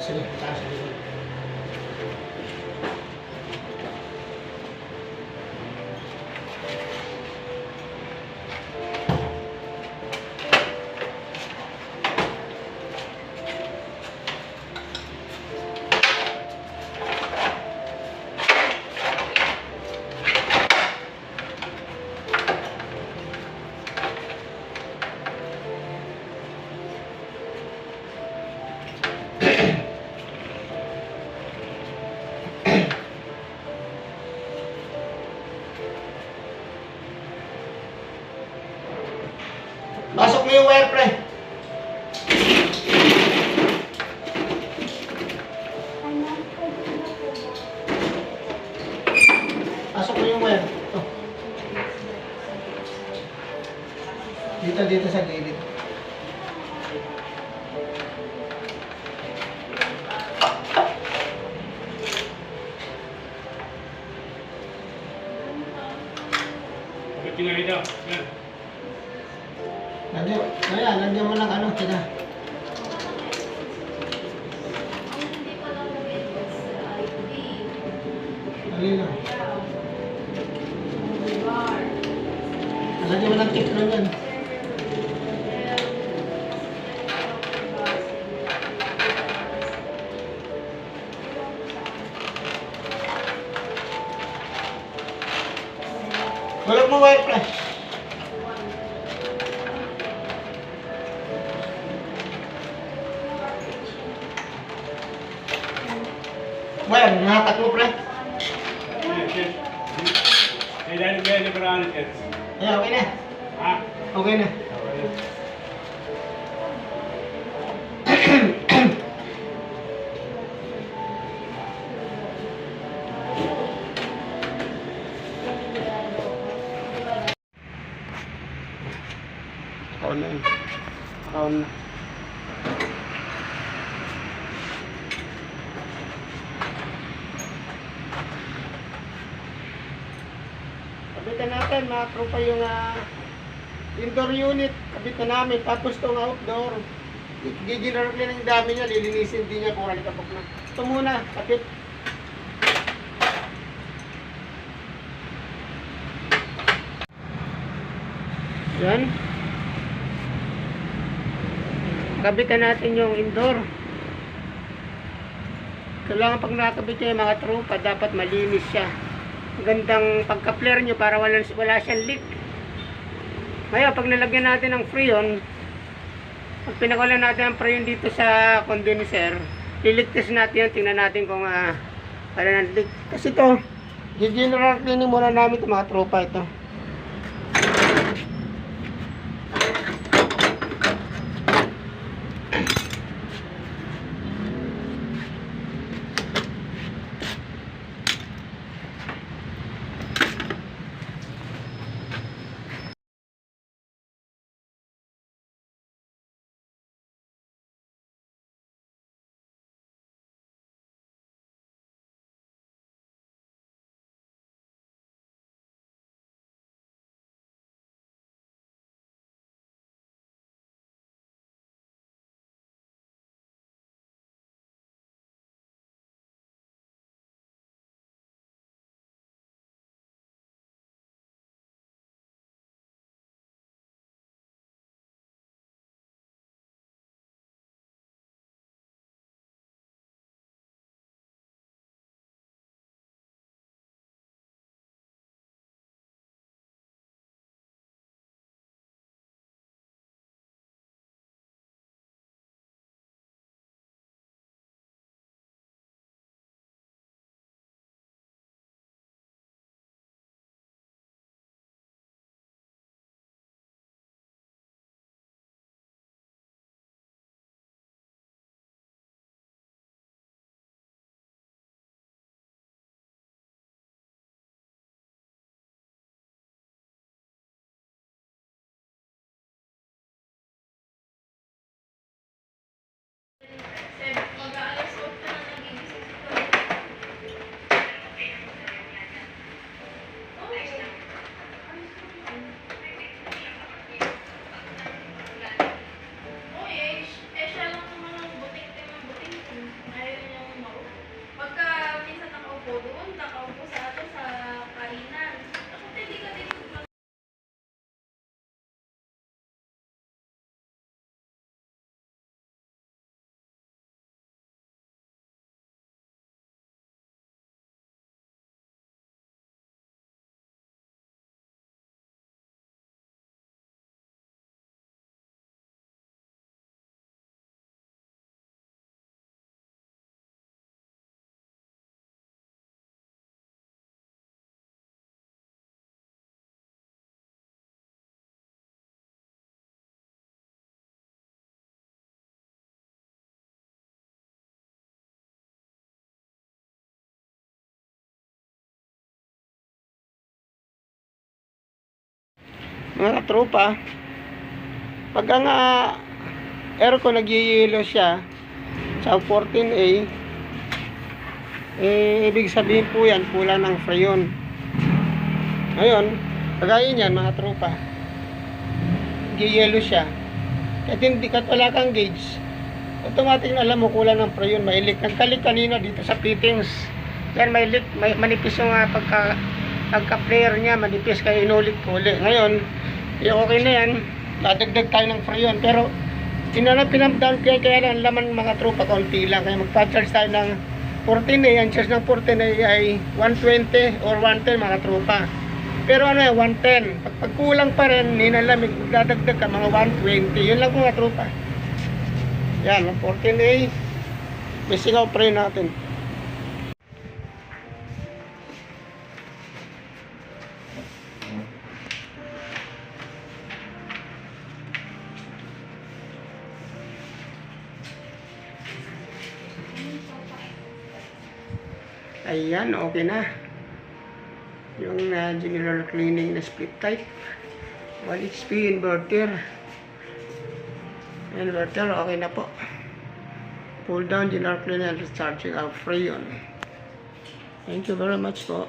Sige, taas sa likod. Pasok mo yung wire, pre. Pasok mo yung wire. Ito. Dito sa gilid. Tingnan dito. Yan. Nandiyan mo lang ano, tina. Alin lang. Nandiyan mo lang tip lang yan. Walang mo wire, pre. Wire, nahatak mo, pre. Yes. Kailan yung liberaan ito? Ay, okay na. Ha? Okay na. Kaon na yun. Kaon na. Kabitan natin, mga tropa yung indoor unit. Kabitan namin. Tapos itong outdoor. Giginar ko yung dami niya. Lilinisin din niya kung kapag na. Ito muna, kapit. Yan. Kabitan natin yung indoor. Kailangan pag nakabit niya yung mga tropa, dapat malinis siya. Gandang pagka-flare nyo para wala siyang leak. Ngayon, pag nilagyan natin ng freon, pag pinakawalan natin ang freon dito sa condenser, liligtas natin yan, tingnan natin kung wala ng leak. Kasi ito, general cleaning muna namin ito mga tropa ito. mga tropa, pag ang aircon nagyayelo siya sa 14A, ibig sabihin po yan, kulang ng freon. Ngayon, kagaya niyan mga tropa, nagyayelo siya. Kahit hindi ka wala kang gauge, automatic na alam mo kulang ng freon, may leak. Nagkalik kanina dito sa fittings. Yan, may leak, may manipis yung pagka-flare niya, manipis, kaya inulit ko ulit. Ngayon, okay na yan, dadagdag tayo ng freon. Pero, pinamdown kaya lang laman mga tropa, kaunti lang. Kaya magpa-charge tayo ng 14A, ang charge ng 14A ay 120 or 110 mga tropa. Pero ano yan, 110. Pag kulang pa rin, ninalamig, dadagdag ka mga 120. Yun lang mga tropa. Yan, ang 14A, basic out pre natin. Ayan, okay na. Yung general cleaning na split type. 1 HP inverter. Inverter, okay na po. Pull down, general cleaning and recharging of freon. Thank you very much po.